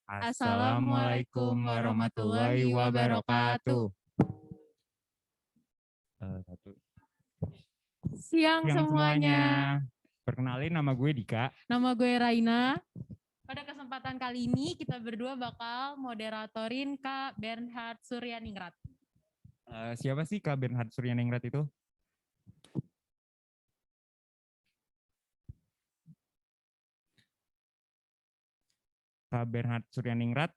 Assalamualaikum warahmatullahi wabarakatuh. Siang semuanya. Perkenalin, nama gue Dika. Nama gue Raina. Pada kesempatan kali ini kita berdua bakal moderatorin Kak Bernhard Suryaningrat. Siapa sih Kak Bernhard Suryaningrat itu? Kak Bernhard Suryaningrat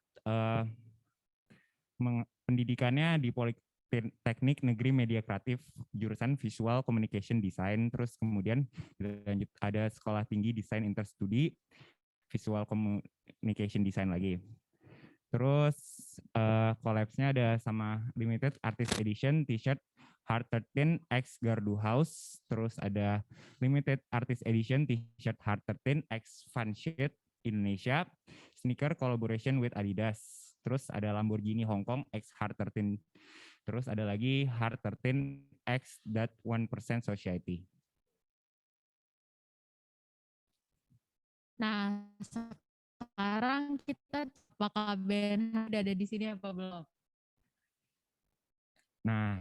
pendidikannya di Politeknik Negeri Media Kreatif, jurusan Visual Communication Design, terus kemudian lanjut ada sekolah tinggi Desain Interstudi, Visual Communication Design lagi. Terus collabs-nya ada sama Limited Artist Edition T-shirt Heart 13 X Gardu House, terus ada Limited Artist Edition T-shirt Heart 13 X Fansheet Indonesia, sneaker collaboration with Adidas, terus ada Lamborghini Hong Kong X Heart 13, terus ada lagi Heart 13 X that 1% Society. Nah, sekarang kita apakah Bernhard ada di sini apa belum? Nah,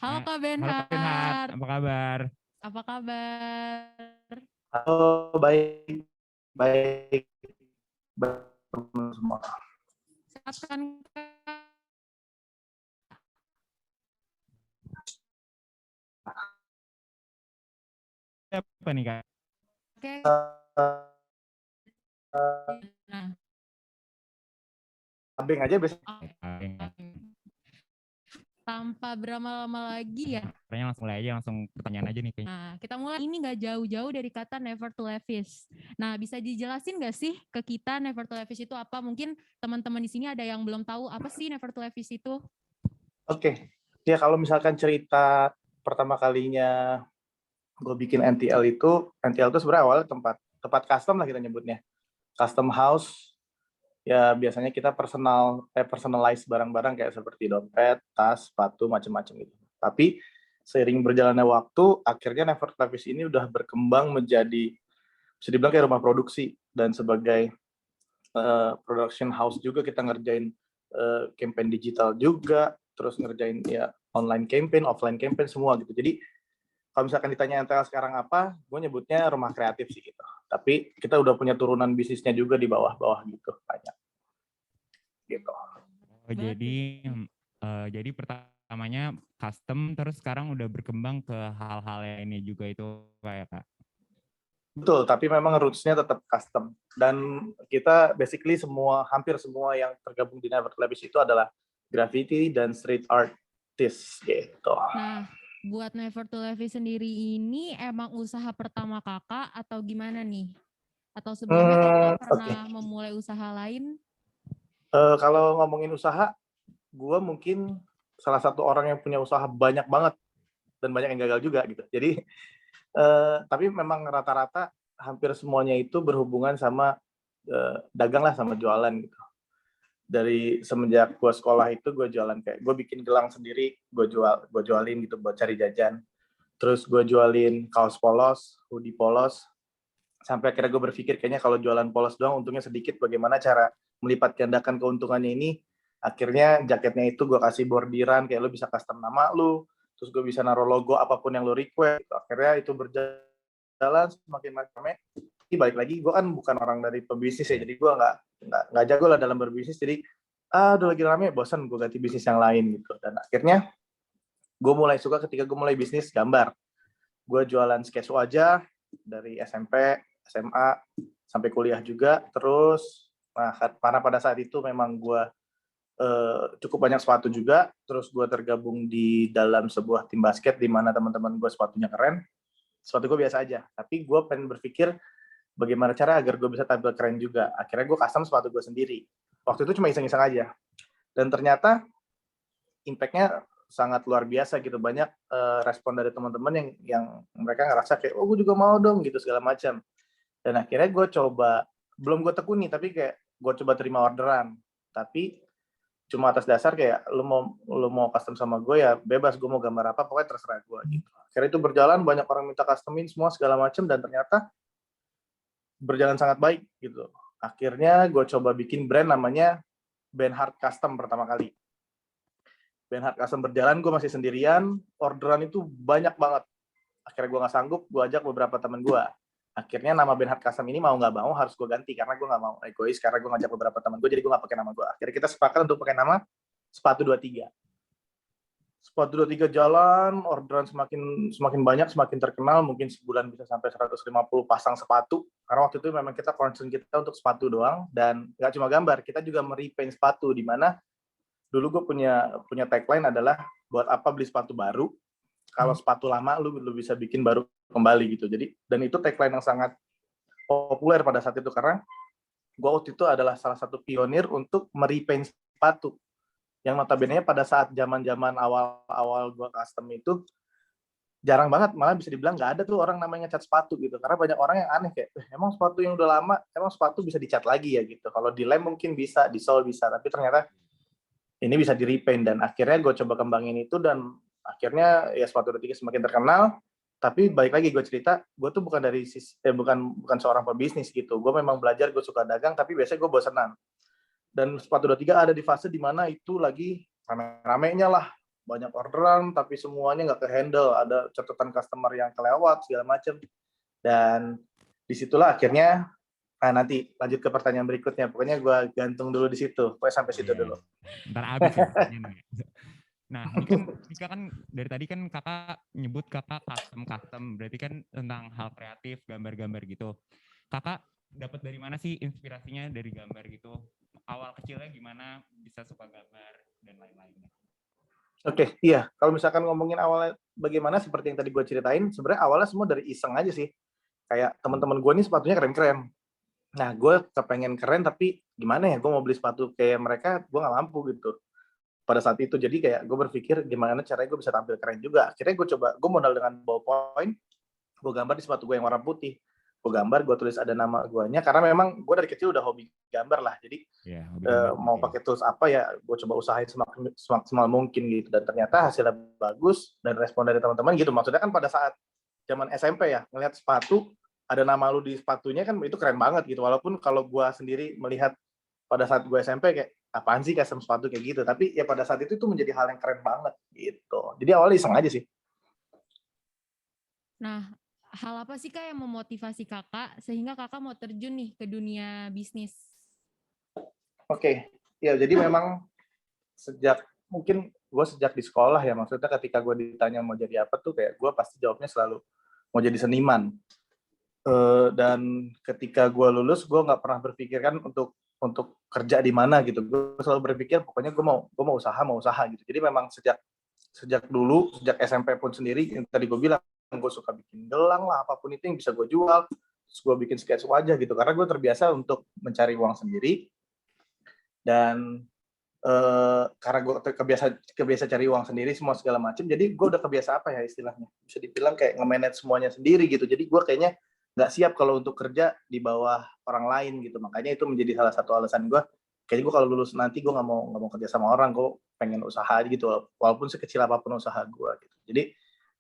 halo Kak Bernhard. Halo Kak Bernhard, apa kabar? Apa kabar? Halo, baik. Semua. Sehat kan Kak? Apa nih Kak? Oke. Nah. Abeng aja bisa. Tanpa berlama-lama lagi ya. Kayaknya langsung mulai aja, langsung pertanyaan aja nih kayaknya. Nah, kita mulai. Ini nggak jauh-jauh dari kata never to levis. Nah, bisa dijelasin nggak sih ke kita never to levis itu apa? Mungkin teman-teman di sini ada yang belum tahu apa sih never to levis itu? Oke. Ya kalau misalkan cerita pertama kalinya gue bikin NTL itu sebenarnya awalnya tempat custom lah kita nyebutnya. Custom house. Ya biasanya kita personalize barang-barang kayak seperti dompet, tas, sepatu, macam-macam gitu. Tapi seiring berjalannya waktu, akhirnya Never to Levis ini udah berkembang menjadi bisa dibilang kayak rumah produksi, dan sebagai production house juga kita ngerjain campaign digital juga, terus ngerjain ya online campaign, offline campaign semua gitu. Jadi kalau misalkan ditanya NTL sekarang apa, gue nyebutnya rumah kreatif sih gitu. Tapi kita udah punya turunan bisnisnya juga di bawah-bawah gitu, banyak. Gitu. Oh, jadi pertamanya custom, terus sekarang udah berkembang ke hal-hal ini juga itu kayak Kak. Betul, tapi memang roots-nya tetap custom. Dan kita basically hampir semua yang tergabung di Never to Levis itu adalah graffiti dan street artist gitu. Nah, buat Never to Levis sendiri ini emang usaha pertama kakak atau gimana nih? Atau sebelumnya kakak pernah memulai usaha lain? Kalau ngomongin usaha, gue mungkin salah satu orang yang punya usaha banyak banget dan banyak yang gagal juga gitu. Jadi tapi memang rata-rata hampir semuanya itu berhubungan sama dagang lah, sama jualan gitu. Dari semenjak gue sekolah itu gue jualan, kayak gue bikin gelang sendiri, gue jualin gitu buat cari jajan. Terus gue jualin kaos polos, hoodie polos, sampai akhirnya gue berpikir kayaknya kalau jualan polos doang untungnya sedikit, bagaimana cara melipat gandakan keuntungannya ini. Akhirnya jaketnya itu gue kasih bordiran, kayak lo bisa custom nama lo, terus gue bisa naruh logo apapun yang lo request. Akhirnya itu berjalan semakin macamnya. Balik lagi, gue kan bukan orang dari pebisnis ya, jadi gue nggak jago lah dalam berbisnis. Jadi udah lagi rame, bosan, gue ganti bisnis yang lain gitu. Dan akhirnya gue mulai suka ketika gue mulai bisnis gambar. Gue jualan sketch wajah dari SMP, SMA, sampai kuliah juga. Terus karena pada saat itu memang gue cukup banyak sepatu juga, terus gue tergabung di dalam sebuah tim basket di mana teman-teman gue sepatunya keren, sepatu gue biasa aja, tapi gue pengen berpikir bagaimana cara agar gue bisa tampil keren juga. Akhirnya gue custom sepatu gue sendiri. Waktu itu cuma iseng-iseng aja, dan ternyata impact-nya sangat luar biasa gitu. Banyak respon dari teman-teman yang mereka ngerasa kayak, oh gue juga mau dong gitu segala macam. Dan akhirnya gue coba, belum gue tekuni, tapi kayak gue coba terima orderan, tapi cuma atas dasar kayak lu mau custom sama gue ya bebas, gue mau gambar apa pokoknya terserah gue gitu. Akhirnya itu berjalan, banyak orang minta customin semua segala macam, dan ternyata berjalan sangat baik gitu. akhirnya gue coba bikin brand namanya Benhart Custom pertama kali. Benhart Custom berjalan, gue masih sendirian, orderan itu banyak banget. Akhirnya gue nggak sanggup, gue ajak beberapa teman gue. Akhirnya nama Benhart Custom ini mau nggak mau harus gue ganti, karena gue nggak mau egois, karena gue ngajak beberapa teman gue, jadi gue nggak pakai nama gue. Akhirnya kita sepakat untuk pakai nama Sepatu 23. Sepatu 23 jalan, orderan semakin banyak, semakin terkenal, mungkin sebulan bisa sampai 150 pasang sepatu. Karena waktu itu memang kita concern kita untuk sepatu doang, dan nggak cuma gambar, kita juga merepaint sepatu, di mana dulu gue punya tagline adalah buat apa beli sepatu baru kalau sepatu lama lu bisa bikin baru kembali gitu. Jadi dan itu tagline yang sangat populer pada saat itu karena gue waktu itu adalah salah satu pionir untuk merepaint sepatu yang notabene pada saat zaman awal gue custom itu jarang banget, malah bisa dibilang nggak ada tuh orang namanya cat sepatu gitu, karena banyak orang yang aneh kayak emang sepatu yang udah lama emang sepatu bisa dicat lagi ya gitu. Kalau dilem mungkin bisa, disol bisa, tapi ternyata ini bisa di repaint. Dan akhirnya gue coba kembangin itu dan akhirnya ya Sepatu 23 semakin terkenal. Tapi balik lagi gue cerita, gue tuh bukan bukan seorang pebisnis gitu. Gue memang belajar, gue suka dagang, tapi biasanya gue bosenan. Dan Sepatu 23 ada di fase dimana itu lagi rame-ramenya lah, banyak orderan tapi semuanya nggak ke-handle, ada catatan customer yang kelewat segala macem. Dan disitulah akhirnya nanti lanjut ke pertanyaan berikutnya. Pokoknya gue gantung dulu di situ. Pokoknya sampai situ dulu. Ntar habis ya. Nah, ini kan dari tadi kan kakak nyebut kakak custom. Berarti kan tentang hal kreatif, gambar-gambar gitu. Kakak dapat dari mana sih inspirasinya dari gambar gitu? Awal kecilnya gimana bisa suka gambar dan lain-lainnya? Oke, iya. Kalau misalkan ngomongin awalnya bagaimana, seperti yang tadi gue ceritain, sebenarnya awalnya semua dari iseng aja sih. Kayak teman-teman gue nih sepatunya keren-keren. Nah, gue kepengen keren, tapi gimana ya, gue mau beli sepatu kayak mereka, gue nggak mampu gitu pada saat itu. Jadi kayak gue berpikir gimana caranya gue bisa tampil keren juga. Akhirnya gue modal dengan ballpoint, gue gambar di sepatu gue yang warna putih. Gue gambar, gue tulis ada nama guanya, karena memang gue dari kecil udah hobi gambar lah. Jadi mau pakai tools apa ya, gue coba usahain semaksimal mungkin gitu. Dan ternyata hasilnya bagus, dan respon dari teman-teman gitu. Maksudnya kan pada saat zaman SMP ya, ngelihat sepatu, ada nama lu di sepatunya kan itu keren banget gitu. Walaupun kalau gue sendiri melihat pada saat gue SMP kayak apaan sih custom sepatu kayak gitu. Tapi ya pada saat itu menjadi hal yang keren banget gitu. Jadi awalnya iseng aja sih. Nah, hal apa sih Kak yang memotivasi kakak sehingga kakak mau terjun nih ke dunia bisnis? Oke, ya jadi memang mungkin gue sejak di sekolah ya, maksudnya ketika gue ditanya mau jadi apa tuh kayak gue pasti jawabnya selalu mau jadi seniman. Dan ketika gue lulus, gue nggak pernah berpikirkan untuk kerja di mana gitu. Gue selalu berpikir pokoknya gue mau usaha gitu. Jadi memang sejak dulu, sejak SMP pun sendiri, yang tadi gue bilang gue suka bikin gelang lah, apapun itu yang bisa gue jual. Terus gue bikin sketch wajah gitu, karena gue terbiasa untuk mencari uang sendiri. Dan karena gue kebiasa cari uang sendiri semua segala macam, jadi gue udah kebiasa apa ya istilahnya, bisa dibilang kayak nge-manage semuanya sendiri gitu. Jadi gue kayaknya nggak siap kalau untuk kerja di bawah orang lain gitu. Makanya itu menjadi salah satu alasan gue, kayaknya gue kalau lulus nanti gue nggak mau kerja sama orang, gue pengen usaha aja gitu, walaupun sekecil apapun usaha gue gitu. Jadi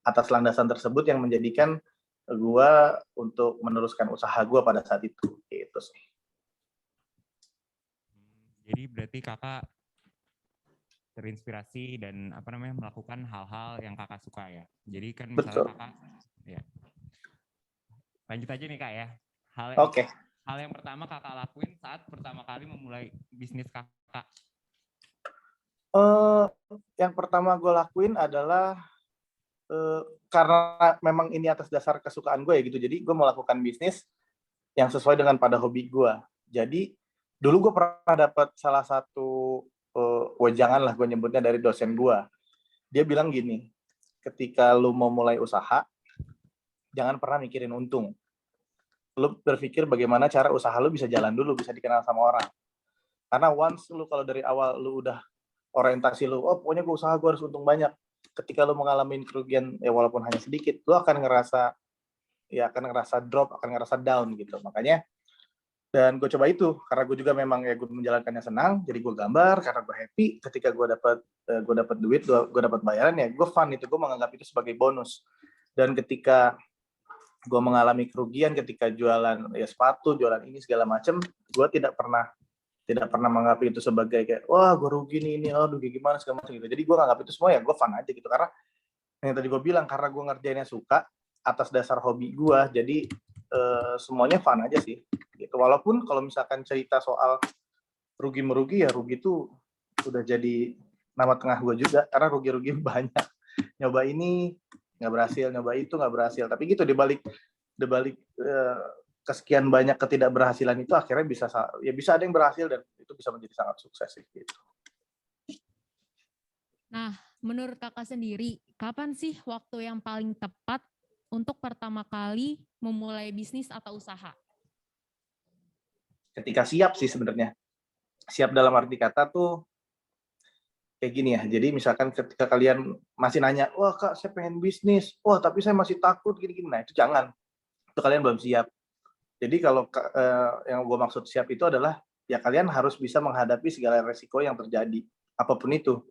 atas landasan tersebut yang menjadikan gue untuk meneruskan usaha gue pada saat itu gitu sih. Jadi berarti kakak terinspirasi dan melakukan hal-hal yang kakak suka ya. Jadi kan misalnya kakak ya. Lanjut aja nih Kak ya. Hal yang pertama kakak lakuin saat pertama kali memulai bisnis kakak. Yang pertama gue lakuin adalah karena memang ini atas dasar kesukaan gue ya gitu. Jadi gue melakukan bisnis yang sesuai dengan pada hobi gue. Jadi dulu gue pernah dapat salah satu wejangan lah gue nyebutnya dari dosen gue. Dia bilang gini, ketika lu mau mulai usaha, jangan pernah mikirin untung. Lu berpikir bagaimana cara usaha lu bisa jalan dulu, bisa dikenal sama orang. Karena once lu kalau dari awal lu udah orientasi lu, pokoknya gue usaha gue harus untung banyak. Ketika lu mengalami kerugian ya walaupun hanya sedikit, lu akan ngerasa drop, akan ngerasa down gitu. Makanya dan gue coba itu karena gue juga memang ya gue menjalankannya senang, jadi gue gambar karena gue happy. Ketika gue dapat duit, gue dapat bayaran ya gue fun itu, gue menganggap itu sebagai bonus. Dan ketika gue mengalami kerugian ketika jualan ya sepatu, jualan ini segala macam, gue tidak pernah menganggap itu sebagai kayak wah gue rugi ini, rugi gimana segala macam gitu. Jadi gue nganggap itu semua ya gue fun aja gitu, karena yang tadi gue bilang karena gue ngerjainnya suka atas dasar hobi gue, jadi semuanya fun aja sih gitu. Walaupun kalau misalkan cerita soal rugi merugi, ya rugi itu udah jadi nama tengah gue juga, karena rugi banyak. Nyoba ini nggak berhasil, nyoba itu nggak berhasil, tapi gitu di balik kesekian banyak ketidakberhasilan itu akhirnya bisa ada yang berhasil dan itu bisa menjadi sangat sukses gitu. Nah, menurut kakak sendiri, kapan sih waktu yang paling tepat untuk pertama kali memulai bisnis atau usaha? Ketika siap sih sebenarnya. Siap dalam arti kata tuh kayak gini ya. Jadi misalkan ketika kalian masih nanya, wah Kak saya pengen bisnis, wah tapi saya masih takut gini-gini. Nah itu jangan. Itu kalian belum siap. Jadi kalau yang gue maksud siap itu adalah ya kalian harus bisa menghadapi segala resiko yang terjadi. Apapun itu.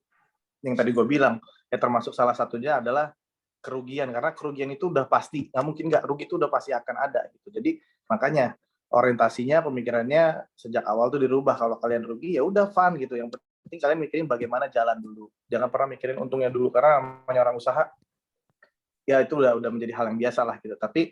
Yang tadi gue bilang, ya termasuk salah satunya adalah kerugian. Karena kerugian itu udah pasti. Nggak mungkin nggak, rugi itu udah pasti akan ada. Gitu. Jadi makanya orientasinya, pemikirannya sejak awal tuh dirubah. Kalau kalian rugi ya udah fun gitu. Yang penting kalian mikirin bagaimana jalan dulu. Jangan pernah mikirin untungnya dulu, karena namanya orang usaha ya itu udah menjadi hal yang biasa lah gitu. Tapi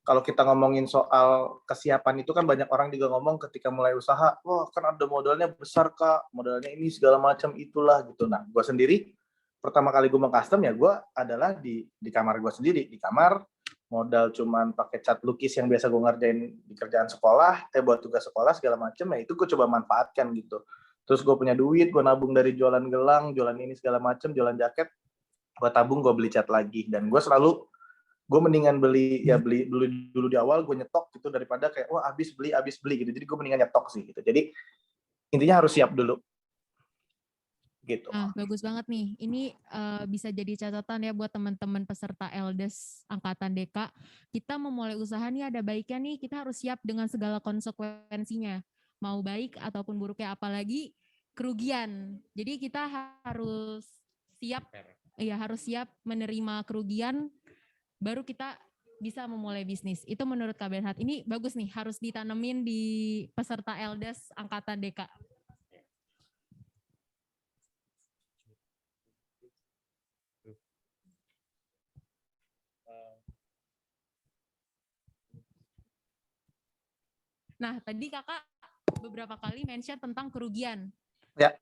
kalau kita ngomongin soal kesiapan itu kan banyak orang juga ngomong ketika mulai usaha, wah kan ada modalnya besar Kak, modalnya ini segala macam itulah gitu. Nah, gue sendiri pertama kali gue meng-custom ya gue adalah di kamar gue sendiri, di kamar modal cuman pakai cat lukis yang biasa gue ngerjain di kerjaan sekolah, buat tugas sekolah segala macam, ya itu gue coba manfaatkan gitu. Terus gue punya duit, gue nabung dari jualan gelang, jualan ini segala macam, jualan jaket, gue tabung, gue beli cat lagi. Dan gue mendingan beli dulu di awal, gue nyetok gitu daripada kayak wah habis beli gitu. Jadi gue mendingan nyetok sih gitu. Jadi intinya harus siap dulu gitu. Nah, bagus banget nih. Ini bisa jadi catatan ya buat teman-teman peserta LDES Angkatan DK. Kita memulai usaha nih ada baiknya nih, kita harus siap dengan segala konsekuensinya. Mau baik ataupun buruknya, apalagi kerugian. Jadi kita harus siap menerima kerugian, baru kita bisa memulai bisnis. Itu menurut Kak Benhat. Ini bagus nih, harus ditanemin di peserta LDES Angkatan DK. Nah, tadi kakak beberapa kali mention tentang kerugian. Ya.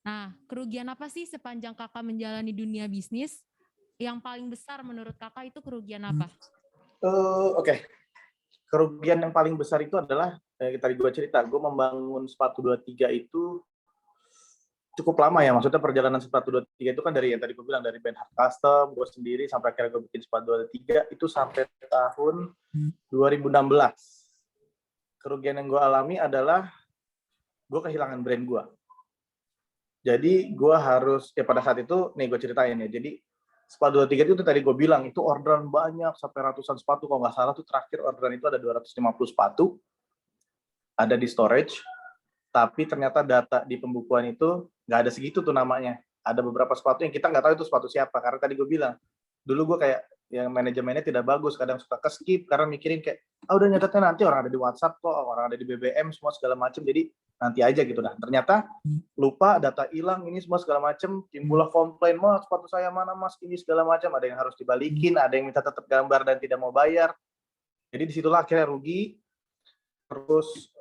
Nah, kerugian apa sih sepanjang kakak menjalani dunia bisnis? Yang paling besar menurut kakak itu kerugian apa? Oke. Kerugian yang paling besar itu adalah, tadi gue cerita, gue membangun sepatu 23 itu cukup lama ya. Maksudnya perjalanan sepatu 23 itu kan dari yang tadi gue bilang, dari Benhat Custom, gue sendiri, sampai akhirnya gue bikin sepatu 23, itu sampai tahun 2016. Kerugian yang gue alami adalah gue kehilangan brand gue. Jadi gue harus, ya pada saat itu, nih gue ceritain ya, jadi sepatu 23 itu tadi gue bilang, itu orderan banyak, sampai ratusan sepatu, kalau nggak salah tuh terakhir orderan itu ada 250 sepatu, ada di storage, tapi ternyata data di pembukuan itu nggak ada segitu tuh namanya. Ada beberapa sepatu yang kita nggak tahu itu sepatu siapa, karena tadi gue bilang, dulu gue kayak, yang manajemennya tidak bagus, kadang suka ke-skip, karena mikirin kayak, udah nyatetnya nanti, orang ada di WhatsApp kok, orang ada di BBM, semua segala macam, jadi nanti aja gitu. Nah, ternyata lupa, data hilang, ini semua segala macam, timbullah komplain, mas sepatu saya mana mas, ini segala macam, ada yang harus dibalikin, ada yang minta tetap gambar dan tidak mau bayar. Jadi disitulah akhirnya rugi, terus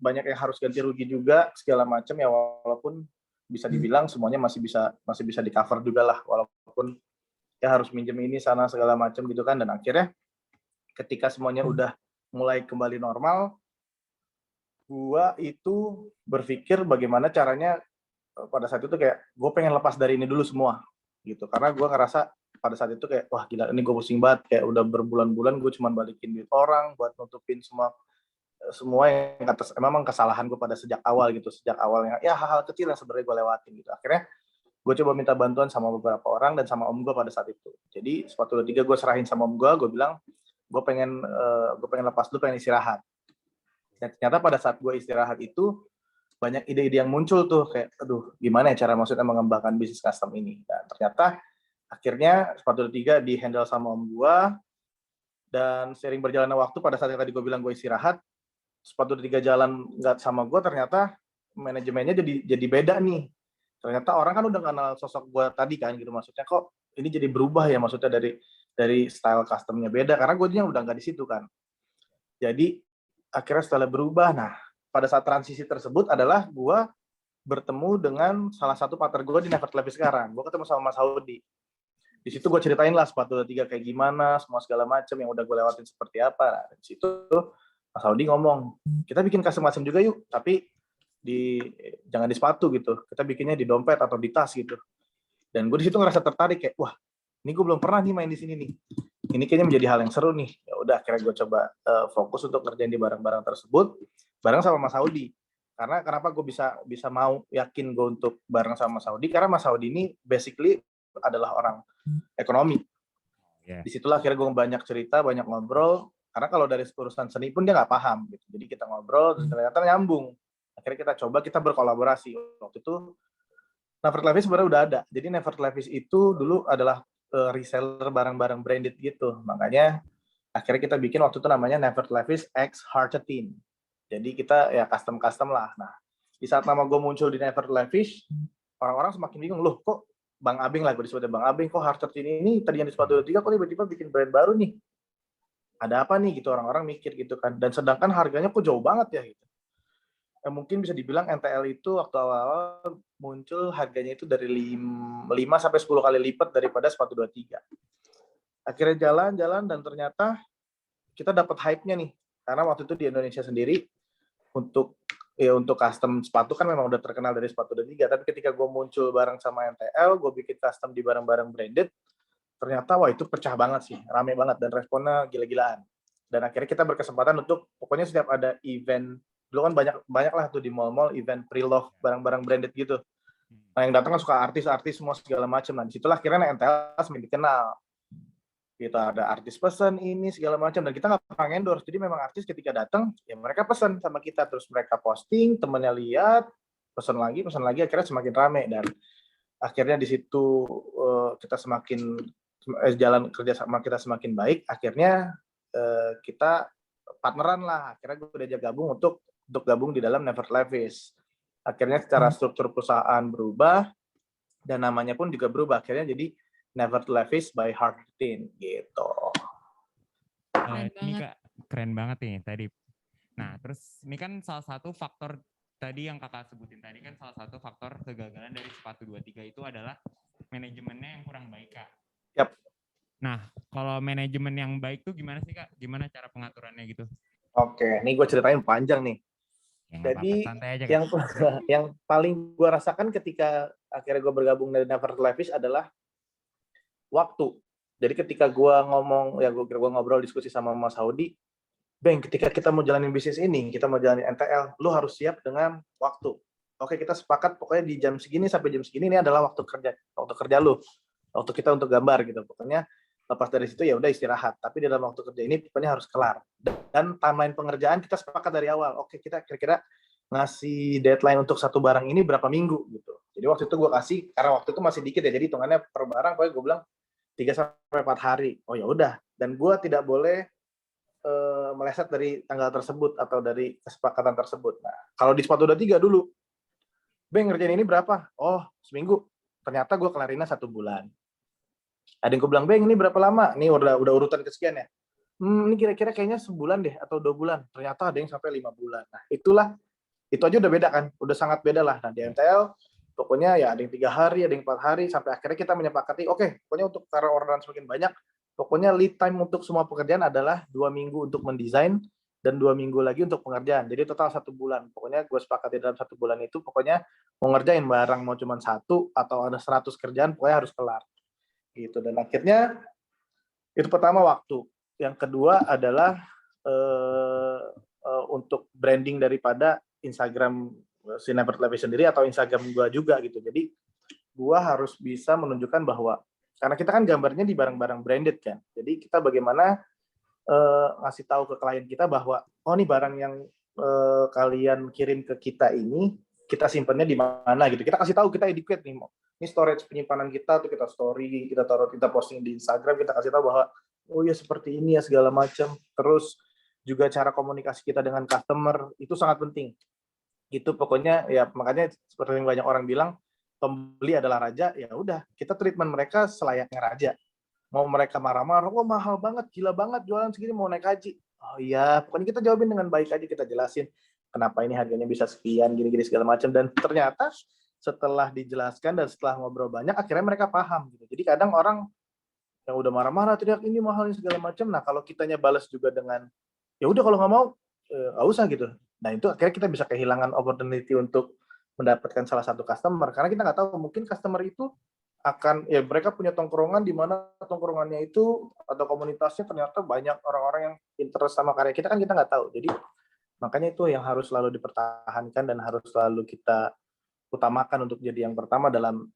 banyak yang harus ganti rugi juga, segala macam ya, walaupun bisa dibilang semuanya masih bisa di cover juga lah, walaupun ya harus minjem ini sana segala macam gitu kan. Dan akhirnya ketika semuanya udah mulai kembali normal, gua itu berpikir bagaimana caranya pada saat itu kayak gue pengen lepas dari ini dulu semua gitu, karena gue ngerasa pada saat itu kayak wah gila, ini gue pusing banget, kayak udah berbulan-bulan gue cuma balikin duit orang buat nutupin semua yang atas memang kesalahan gue pada sejak awalnya ya, hal-hal kecil yang sebenarnya gue lewatin gitu. Akhirnya gue coba minta bantuan sama beberapa orang dan sama om gue pada saat itu. Jadi sepatu 23 gue serahin sama om gue bilang gue pengen lepas dulu, pengen istirahat. Dan ternyata pada saat gue istirahat itu banyak ide-ide yang muncul tuh, kayak aduh gimana ya cara maksudnya mengembangkan bisnis custom ini. Dan ternyata akhirnya sepatu 23 di handle sama om gue, Dan seiring berjalannya waktu, pada saat yang tadi gue bilang gue istirahat, sepatu 3 jalan nggak sama gue, ternyata manajemennya jadi beda nih. Ternyata orang kan udah kenal sosok gue tadi kan gitu, maksudnya kok ini jadi berubah ya, maksudnya dari style customnya beda, karena gue udah nggak di situ kan. Jadi akhirnya setelah berubah, nah pada saat transisi tersebut adalah gue bertemu dengan salah satu partner gue di Never Levis sekarang. Gue ketemu sama Mas Haudi. Di situ gue ceritain lah sepatu 3 kayak gimana, semua segala macam yang udah gue lewatin seperti apa. Nah, di situ Mas Haudi ngomong, kita bikin custom juga yuk, tapi jangan di sepatu gitu. Kita bikinnya di dompet atau di tas gitu. Dan gue di situ ngerasa tertarik kayak, wah, ini gue belum pernah nih main di sini nih. Ini kayaknya menjadi hal yang seru nih. Ya udah, akhirnya gue coba fokus untuk ngerjain di barang-barang tersebut bareng sama Mas Haudi. Karena kenapa gue bisa mau yakin gue untuk bareng sama Mas Haudi, karena Mas Haudi ini basically adalah orang ekonomi. Disitulah akhirnya gue banyak cerita, banyak ngobrol. Karena kalau dari urusan seni pun dia nggak paham gitu. Jadi kita ngobrol, terus ternyata nyambung. Akhirnya kita berkolaborasi. Waktu itu Never Levis sebenarnya udah ada. Jadi Never Levis itu dulu adalah reseller barang-barang branded gitu. Makanya akhirnya kita bikin waktu itu namanya Never Levis X Heartetin. Jadi kita ya custom lah. Nah, di saat nama gue muncul di Never Levis, orang-orang semakin bingung, loh kok Bang Abing lah, gue disebutnya Bang Abing, kok Heartetin ini tadi yang di sepatu 3 kok tiba-tiba bikin brand baru nih? Ada apa nih gitu, orang-orang mikir gitu kan. Dan sedangkan harganya kok jauh banget ya gitu. Mungkin bisa dibilang NTL itu waktu awal muncul harganya itu dari 5 sampai 10 kali lipat daripada sepatu 23. Akhirnya jalan dan ternyata kita dapat hype-nya nih. Karena waktu itu di Indonesia sendiri untuk custom sepatu kan memang udah terkenal dari sepatu 23, tapi ketika gue muncul bareng sama NTL, gue bikin custom di barang-barang branded, ternyata wah itu pecah banget sih, rame banget dan responnya gila-gilaan. Dan akhirnya kita berkesempatan untuk pokoknya setiap ada event, dulu kan banyak lah tuh di mall-mall event pre-love barang-barang branded gitu. Nah yang datang kan suka artis-artis semua segala macam. Nah disitulah akhirnya NTL semakin dikenal. Gitu, ada artis pesan ini segala macam dan kita nggak pernah endorse. Jadi memang artis ketika datang ya mereka pesan sama kita, terus mereka posting, temennya lihat, pesan lagi, akhirnya semakin rame dan akhirnya di situ kita semakin jalan kerja sama kita semakin baik. Akhirnya kita partneran lah. Akhirnya gue udah gabung untuk gabung di dalam Never Levis. Akhirnya secara struktur perusahaan berubah dan namanya pun juga berubah. Akhirnya jadi Never Levis by Heartetin gitu. Ini Kak, keren banget nih tadi. Nah, terus ini kan salah satu faktor tadi yang Kakak sebutin tadi kan salah satu faktor kegagalan dari sepatu 23 itu adalah manajemennya yang kurang baik, Kak. Yap. Nah, kalau manajemen yang baik tuh gimana sih, Kak? Gimana cara pengaturannya gitu? Oke, ini gue ceritain panjang nih. Ya, jadi aja, yang paling gue rasakan ketika akhirnya gue bergabung dari Never Levis adalah waktu. Jadi ketika gue ngobrol diskusi sama Mas Haudi, Bang, ketika kita mau jalanin bisnis ini, kita mau jalanin NTL, lu harus siap dengan waktu. Oke, kita sepakat pokoknya di jam segini sampai jam segini ini adalah waktu kerja lu. Waktu kita untuk gambar gitu. Pokoknya lepas dari situ ya udah istirahat. Tapi dalam waktu kerja ini pokoknya harus kelar. Dan timeline pengerjaan kita sepakat dari awal. Oke, kita kira-kira ngasih deadline untuk satu barang ini berapa minggu gitu. Jadi waktu itu gue kasih, karena waktu itu masih dikit ya, jadi hitungannya per barang pokoknya gue bilang 3-4 hari. Oh ya udah. Dan gue tidak boleh meleset dari tanggal tersebut atau dari kesepakatan tersebut. Nah, kalau di sepatu 23 dulu, Bang, ngerjain ini berapa? Oh, seminggu. Ternyata gue kelarinnya 1 bulan. Ada yang gue bilang, Bang, ini berapa lama? Ini udah urutan kesekian ya. Ini kira-kira kayaknya sebulan deh atau 2 bulan. Ternyata ada yang sampai 5 bulan. Nah, itu aja udah beda kan? Udah sangat beda lah. Nah, di MTL, pokoknya ya ada yang 3 hari, ada yang 4 hari, sampai akhirnya kita menyepakati, oke, pokoknya untuk karena orderan semakin banyak, pokoknya lead time untuk semua pekerjaan adalah 2 minggu untuk mendesain dan 2 minggu lagi untuk pengerjaan. Jadi total 1 bulan. Pokoknya gue sepakati dalam 1 bulan itu pokoknya mau ngerjain barang mau cuma 1 atau ada 100 kerjaan pokoknya harus kelar. Gitu. Dan akhirnya itu pertama waktu. Yang kedua adalah untuk branding daripada Instagram si Never Levis sendiri atau Instagram gue juga gitu. Jadi gue harus bisa menunjukkan bahwa karena kita kan gambarnya di barang-barang branded kan. Jadi kita bagaimana ngasih tahu ke klien kita bahwa oh nih barang yang kalian kirim ke kita ini kita simpannya di mana gitu. Kita kasih tahu, kita educate nih. Ini storage penyimpanan kita tuh kita story, kita posting di Instagram, kita kasih tahu bahwa oh ya seperti ini ya segala macam. Terus juga cara komunikasi kita dengan customer itu sangat penting. Itu pokoknya ya makanya seperti yang banyak orang bilang pembeli adalah raja, ya udah kita treatment mereka selayaknya raja. Mau mereka marah-marah, oh mahal banget, gila banget jualan segini mau naik haji. Oh iya, pokoknya kita jawabin dengan baik aja, kita jelasin kenapa ini harganya bisa sekian, gini-gini segala macam. Dan ternyata setelah dijelaskan dan setelah ngobrol banyak, akhirnya mereka paham. Gitu. Jadi kadang orang yang udah marah-marah, teriak ini mahal ini segala macam. Nah kalau kitanya balas juga dengan, ya udah kalau nggak mau, nggak usah gitu. Nah itu akhirnya kita bisa kehilangan opportunity untuk mendapatkan salah satu customer. Karena kita nggak tahu, mungkin customer itu akan ya mereka punya tongkrongan di mana tongkrongannya itu atau komunitasnya ternyata banyak orang-orang yang interest sama karya kita, kan kita nggak tahu. Jadi makanya itu yang harus selalu dipertahankan dan harus selalu kita utamakan untuk jadi yang pertama dalam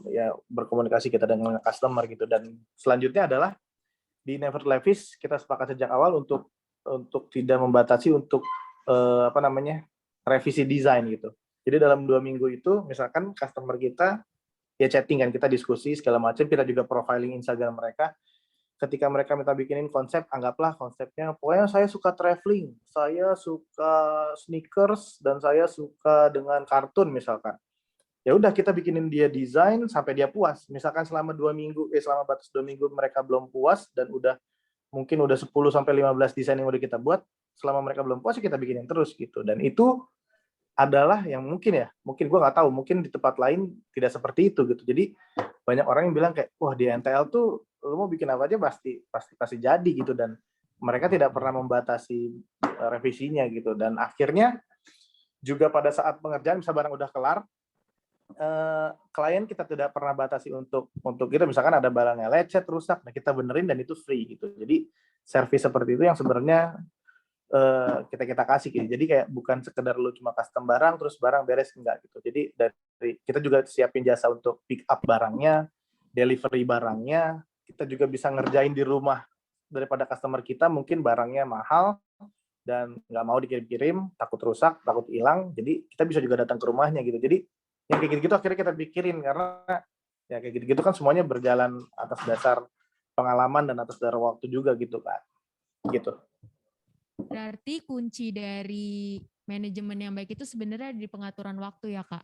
ya berkomunikasi kita dengan customer gitu. Dan selanjutnya adalah di Never Levis kita sepakat sejak awal untuk tidak membatasi untuk revisi desain gitu. Jadi dalam 2 minggu itu misalkan customer kita ya chatting kan, kita diskusi segala macam, kita juga profiling Instagram mereka. Ketika mereka minta bikinin konsep, anggaplah konsepnya pokoknya saya suka traveling, saya suka sneakers, dan saya suka dengan kartun misalkan. Ya udah kita bikinin dia desain sampai dia puas. Misalkan selama batas 2 minggu mereka belum puas dan mungkin udah 10 sampai 15 desain yang udah kita buat, selama mereka belum puas kita bikinin terus gitu. Dan itu adalah yang mungkin gue nggak tahu, mungkin di tempat lain tidak seperti itu gitu. Jadi banyak orang yang bilang kayak, wah di NTL tuh lu mau bikin apa aja pasti jadi gitu, dan mereka tidak pernah membatasi revisinya gitu. Dan akhirnya juga pada saat pengerjaan bisa barang udah kelar, klien kita tidak pernah batasi untuk kita misalkan ada barangnya lecet, rusak, nah kita benerin dan itu free gitu. Jadi service seperti itu yang sebenarnya kita kasih gitu. Jadi kayak bukan sekedar lu cuma custom barang terus barang beres, enggak gitu. Jadi dari kita juga siapin jasa untuk pick up barangnya, delivery barangnya, kita juga bisa ngerjain di rumah daripada customer kita mungkin barangnya mahal dan nggak mau dikirim-kirim, takut rusak, takut hilang, jadi kita bisa juga datang ke rumahnya gitu. Jadi yang kayak gitu-gitu akhirnya kita pikirin, karena ya kayak gitu-gitu kan semuanya berjalan atas dasar pengalaman dan atas dasar waktu juga gitu kan. Gitu. Berarti kunci dari manajemen yang baik itu sebenarnya di pengaturan waktu ya, Kak?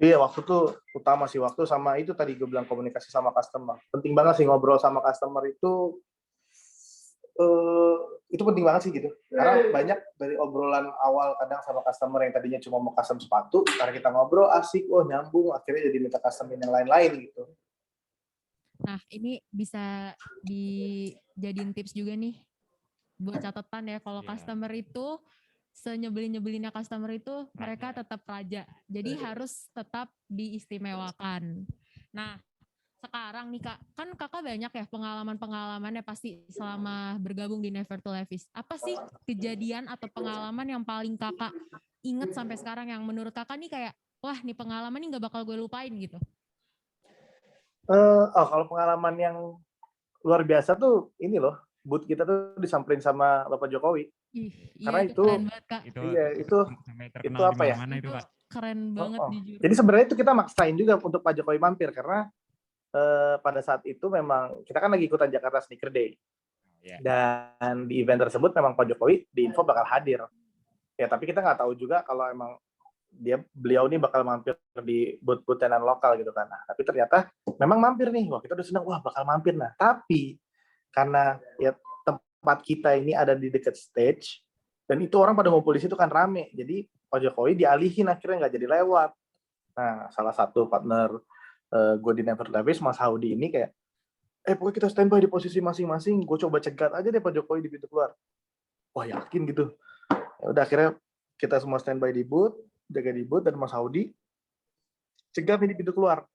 Iya, waktu tuh utama sih, waktu sama itu tadi gue bilang komunikasi sama customer. Penting banget sih ngobrol sama customer itu penting banget sih gitu. Karena banyak dari obrolan awal kadang sama customer yang tadinya cuma mau custom sepatu, karena kita ngobrol asik, nyambung, akhirnya jadi minta customin yang lain-lain gitu. Nah, ini bisa dijadiin tips juga nih buat catatan ya, kalau customer itu senyebelin-nyebelinnya customer itu mereka tetap raja. Jadi harus tetap diistimewakan. Nah, sekarang nih Kak, kan Kakak banyak ya pengalaman-pengalamannya pasti selama bergabung di Never to Levis. Apa sih kejadian atau pengalaman yang paling Kakak inget sampai sekarang yang menurut Kakak nih kayak, wah nih pengalaman nih gak bakal gue lupain gitu? Kalau pengalaman yang luar biasa tuh ini loh, booth kita tuh disamperin sama Bapak Jokowi. Karena itu keren banget Kak. Itu apa ya? Itu keren banget jujur. Jadi sebenarnya itu kita maksain juga untuk Pak Jokowi mampir, karena pada saat itu memang kita kan lagi ikutan Jakarta Sneaker Day. Dan di event tersebut memang Pak Jokowi diinfo bakal hadir. Ya tapi kita nggak tahu juga kalau emang beliau ini bakal mampir di booth-booth tenan lokal gitu kan. Nah, tapi ternyata memang mampir nih. Wah, kita udah senang, wah bakal mampir. Nah, tapi karena ya tempat kita ini ada di dekat stage dan itu orang pada ngumpul di situ kan rame. Jadi Pak Jokowi dialihin, akhirnya nggak jadi lewat. Nah, salah satu partner gue di Never Levis, Mas Haudi ini kayak, pokoknya kita standby di posisi masing-masing. Gue coba cegat aja deh Pak Jokowi di pintu keluar. Wah, yakin gitu. Ya udah akhirnya kita semua standby di booth, jaga di booth, dan Mas Haudi cegat nih di pintu keluar.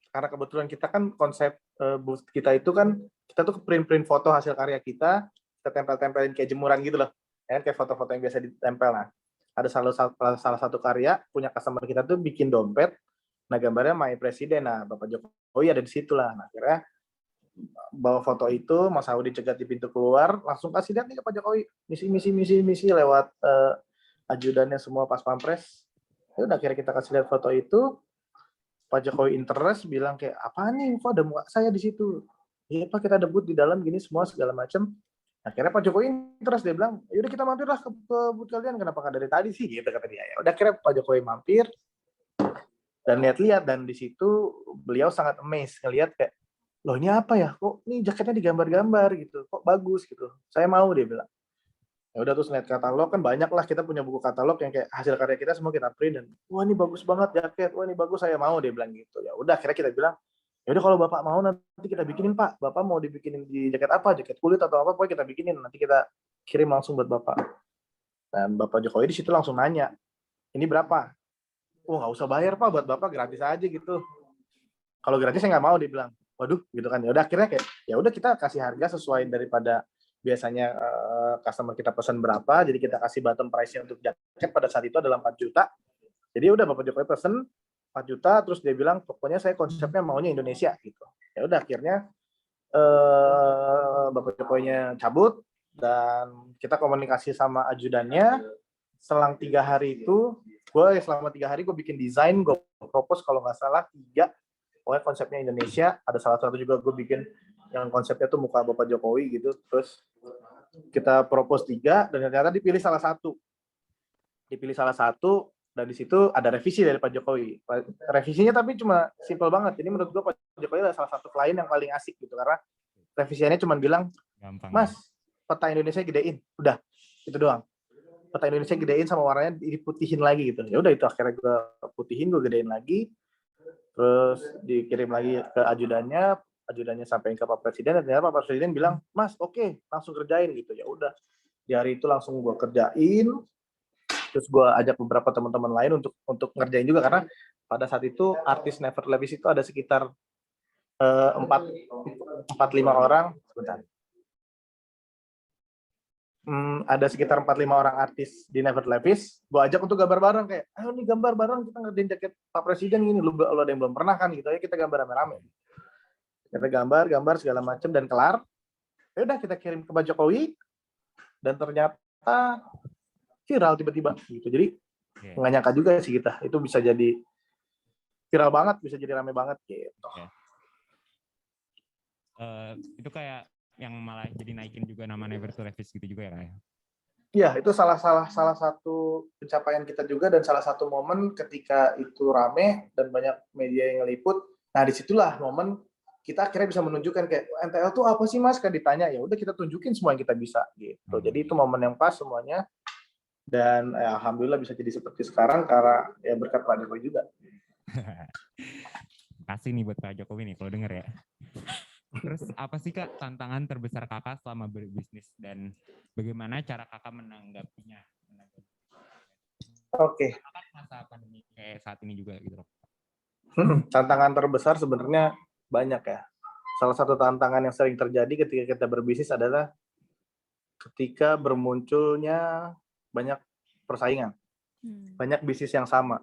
Karena kebetulan kita kan konsep booth kita itu kan, kita tuh print foto hasil karya kita tempel-tempelin kayak jemuran gitu loh. Ya, kayak foto-foto yang biasa ditempel. Nah, ada salah satu karya punya customer kita tuh bikin dompet, nah gambarnya My Presiden. Nah, Bapak Jokowi ada di situ lah. Nah, akhirnya bawa foto itu, Mas Haudi cegat di pintu keluar, langsung kasih lihat nih ke Pak Jokowi, misi lewat ajudannya semua pas pampres. Ya udah akhirnya kita kasih lihat foto itu, Pak Jokowi interest, bilang kayak, apa nih, kok ada muka saya di situ? iya Pak kita debut di dalam gini semua segala macam. Akhirnya Pak Jokowi terus dia bilang, yaudah kita mampirlah ke booth kalian, kenapa nggak dari tadi sih, gitu kata dia. Ya udah akhirnya Pak Jokowi mampir dan lihat-lihat, dan di situ beliau sangat amazed ngelihat kayak, loh ini apa ya, kok ini jaketnya digambar-gambar gitu, kok bagus gitu, saya mau, dia bilang. Ya udah terus lihat katalog, kan banyak lah, kita punya buku katalog yang kayak hasil karya kita semua kita print, dan wah ini bagus banget jaket, wah ini bagus, saya mau, dia bilang gitu. Ya udah akhirnya kita bilang, ya udah kalau Bapak mau nanti kita bikinin Pak, Bapak mau dibikinin di jaket apa, jaket kulit atau apa, pokoknya kita bikinin, nanti kita kirim langsung buat Bapak. Dan Bapak Jokowi di situ langsung nanya, ini berapa? Oh nggak usah bayar Pak, buat Bapak gratis aja gitu. Kalau gratis saya nggak mau, dia bilang. Waduh, gitu kan. Ya udah akhirnya kayak, ya udah kita kasih harga sesuai daripada biasanya customer kita pesan berapa, jadi kita kasih bottom price-nya untuk jaket pada saat itu adalah 4 juta. Jadi udah Bapak Jokowi pesen 4 juta, terus dia bilang pokoknya saya konsepnya maunya Indonesia gitu. Ya udah akhirnya Bapak Jokowinya cabut dan kita komunikasi sama ajudannya. Selang 3 hari itu, selama 3 hari gue bikin desain, gue propose kalau nggak salah 3, pokoknya konsepnya Indonesia. Ada salah satu juga gue bikin yang konsepnya tuh muka Bapak Jokowi gitu. Terus kita propose 3 dan ternyata dipilih salah satu. Dan di situ ada revisi dari Pak Jokowi. Revisinya tapi cuma simple banget. Ini menurut gue Pak Jokowi adalah salah satu klien yang paling asik gitu, karena revisiannya cuma bilang, gampang, Mas, peta Indonesia gedein, udah itu doang. Peta Indonesia gedein sama warnanya diputihin lagi gitu. Ya udah itu akhirnya gue putihin, gue gedein lagi, terus dikirim lagi ke ajudannya sampaikan ke Pak Presiden, dan ternyata Pak Presiden bilang, Mas oke, langsung kerjain gitu. Ya udah di hari itu langsung gue kerjain. Terus gue ajak beberapa teman-teman lain untuk ngerjain juga, karena pada saat itu artis Never Levis itu ada sekitar 4-5 orang, sebentar. Ada sekitar 4-5 orang artis di Never Levis. Gue ajak untuk gambar bareng, kayak, ayo nih gambar bareng, kita ngerjain jaket Pak Presiden gini, lu ada yang belum pernah kan gitu, ya kita gambar rame-rame. Kita gambar segala macam dan kelar. Ya udah kita kirim ke Pak Jokowi, dan ternyata viral tiba-tiba gitu. Jadi nggak nyangka juga sih kita itu bisa jadi viral banget, bisa jadi rame banget gitu. Itu kayak yang malah jadi naikin juga nama Never to Levis gitu juga ya, Kak? Iya, itu salah satu pencapaian kita juga, dan salah satu momen ketika itu rame dan banyak media yang ngeliput. Nah disitulah momen kita akhirnya bisa menunjukkan kayak, NTL tuh apa sih Mas? Kan ditanya, ya udah kita tunjukin semua yang kita bisa gitu. Jadi itu momen yang pas semuanya. Dan alhamdulillah bisa jadi seperti sekarang karena ya berkat Pak Jokowi juga. Kasih nih buat Pak Jokowi nih kalau denger ya. Terus apa sih Kak tantangan terbesar Kakak selama berbisnis, dan bagaimana cara Kakak menanggapinya? Oke. Masa pandemi kayak saat ini juga gitu. Tantangan terbesar sebenarnya banyak ya. Salah satu tantangan yang sering terjadi ketika kita berbisnis adalah ketika bermunculnya banyak persaingan, banyak bisnis yang sama.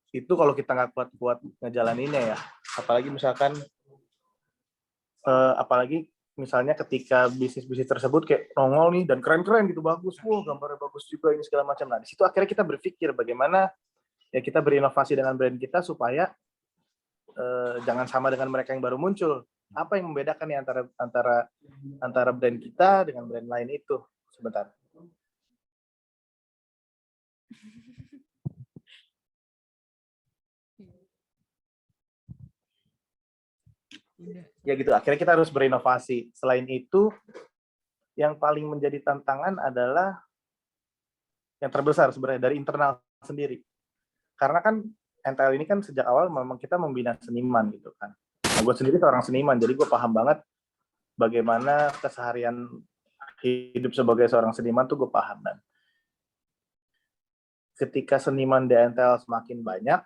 Itu kalau kita nggak kuat ngejalaninnya ya, apalagi misalnya ketika bisnis-bisnis tersebut kayak nongol nih dan keren-keren gitu, bagus, wah gambarnya bagus juga ini segala macam. Nah di situ akhirnya kita berpikir bagaimana ya kita berinovasi dengan brand kita supaya jangan sama dengan mereka yang baru muncul. Apa yang membedakan nih antara brand kita dengan brand lain itu? Sebentar. Ya gitu, akhirnya kita harus berinovasi. Selain itu, yang paling menjadi tantangan adalah yang terbesar sebenarnya dari internal sendiri. Karena kan NTL ini kan sejak awal memang kita membina seniman gitu kan. Nah, gue sendiri seorang seniman, jadi gue paham banget bagaimana keseharian hidup sebagai seorang seniman tuh gue paham. Dan ketika seniman di NTL semakin banyak,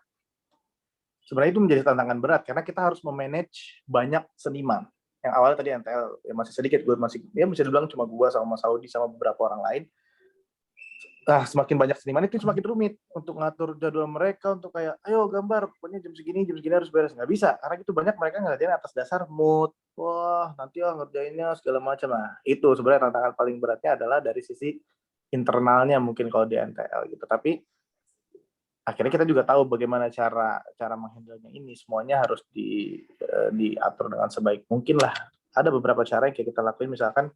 sebenarnya itu menjadi tantangan berat karena kita harus memanage banyak seniman. Yang awalnya tadi NTL ya masih sedikit, gue masih ya bisa dibilang cuma gue sama Mas Saudi sama beberapa orang lain. Nah, semakin banyak seniman itu semakin rumit untuk ngatur jadwal mereka untuk kayak, ayo gambar, pokoknya jam segini harus beres. Nggak bisa, karena itu banyak mereka ngerjain atas dasar mood. Wah, nanti ngerjainnya segala macam. Nah, itu sebenarnya tantangan paling beratnya adalah dari sisi internalnya mungkin kalau di NTL gitu. Tapi akhirnya kita juga tahu bagaimana cara menghandle-nya ini. Semuanya harus diatur dengan sebaik mungkin lah. Ada beberapa cara yang kayak kita lakuin, misalkan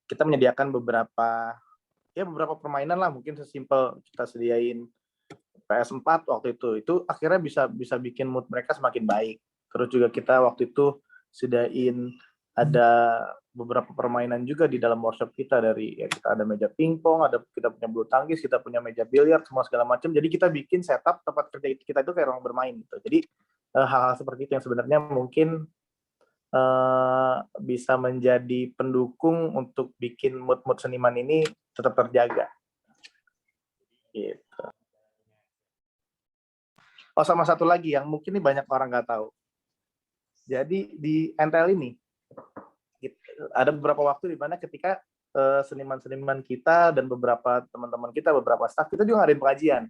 kita menyediakan beberapa permainan lah, mungkin sesimpel kita sediain PS4 waktu itu akhirnya bisa bikin mood mereka semakin baik. Terus juga kita waktu itu sediain ada beberapa permainan juga di dalam workshop kita, dari kita ada meja pingpong, kita punya bulu tangkis, kita punya meja biliar, semua segala macam. Jadi kita bikin setup tempat kerja kita itu kayak ruang bermain gitu. Jadi hal-hal seperti itu yang sebenarnya mungkin bisa menjadi pendukung untuk bikin mood seniman ini tetap terjaga. Gitu. Oh, sama satu lagi yang mungkin ini banyak orang nggak tahu. Jadi di NTL ini ada beberapa waktu di mana ketika seniman-seniman kita dan beberapa teman-teman kita, beberapa staff kita juga ngadain pengajian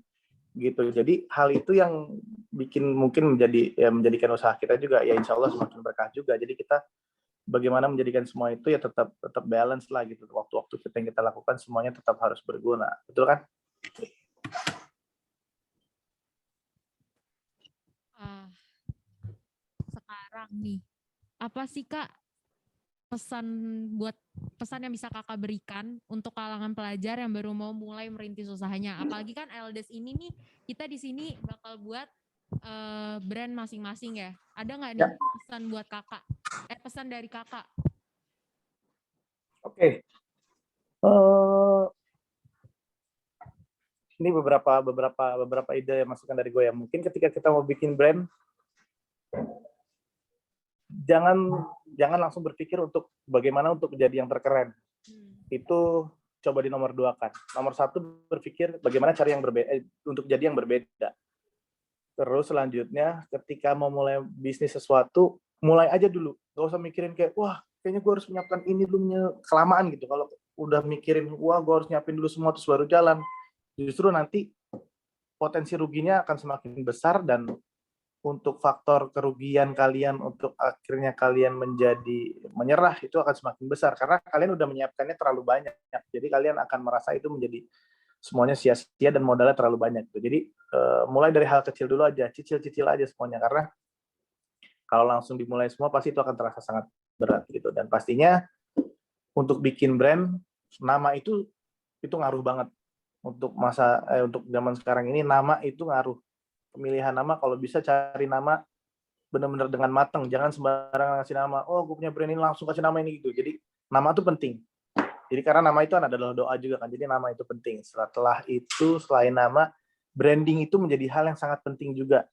gitu. Jadi hal itu yang bikin mungkin menjadikan usaha kita juga ya insya Allah semakin berkah juga. Jadi kita bagaimana menjadikan semua itu ya tetap balance lah gitu. Waktu-waktu yang kita lakukan semuanya tetap harus berguna. Betul kan? Sekarang nih, apa sih Kak pesan yang bisa Kakak berikan untuk kalangan pelajar yang baru mau mulai merintis usahanya? Apalagi kan LDS ini nih, kita di sini bakal buat brand masing-masing ya. Ada nggak nih pesan buat Kakak? Pesan dari Kakak? Oke. Ini beberapa ide masukan dari gue ya. Mungkin ketika kita mau bikin brand, jangan langsung berpikir untuk bagaimana untuk menjadi yang terkeren. Itu coba di nomor 2 kan. Nomor 1 berpikir bagaimana cara yang berbeda untuk jadi yang berbeda. Terus selanjutnya ketika mau mulai bisnis sesuatu, mulai aja dulu. Gak usah mikirin kayak wah kayaknya gue harus menyiapkan ini dulu, kelamaan gitu. Kalau udah mikirin wah gue harus nyiapin dulu semua terus baru jalan, justru nanti potensi ruginya akan semakin besar, dan untuk faktor kerugian kalian untuk akhirnya kalian menjadi menyerah itu akan semakin besar karena kalian udah menyiapkannya terlalu banyak. Jadi kalian akan merasa itu menjadi semuanya sia-sia dan modalnya terlalu banyak. Jadi mulai dari hal kecil dulu aja, cicil-cicil aja semuanya, karena kalau langsung dimulai semua pasti itu akan terasa sangat berat gitu. Dan pastinya untuk bikin brand, nama itu ngaruh banget. Untuk untuk zaman sekarang ini nama itu ngaruh. Pemilihan nama kalau bisa cari nama benar-benar dengan matang, jangan sembarangan ngasih nama. Oh, gue punya brand ini langsung kasih nama ini gitu. Jadi nama itu penting. Jadi karena nama itu adalah doa juga kan. Jadi nama itu penting. Setelah itu selain nama, branding itu menjadi hal yang sangat penting juga.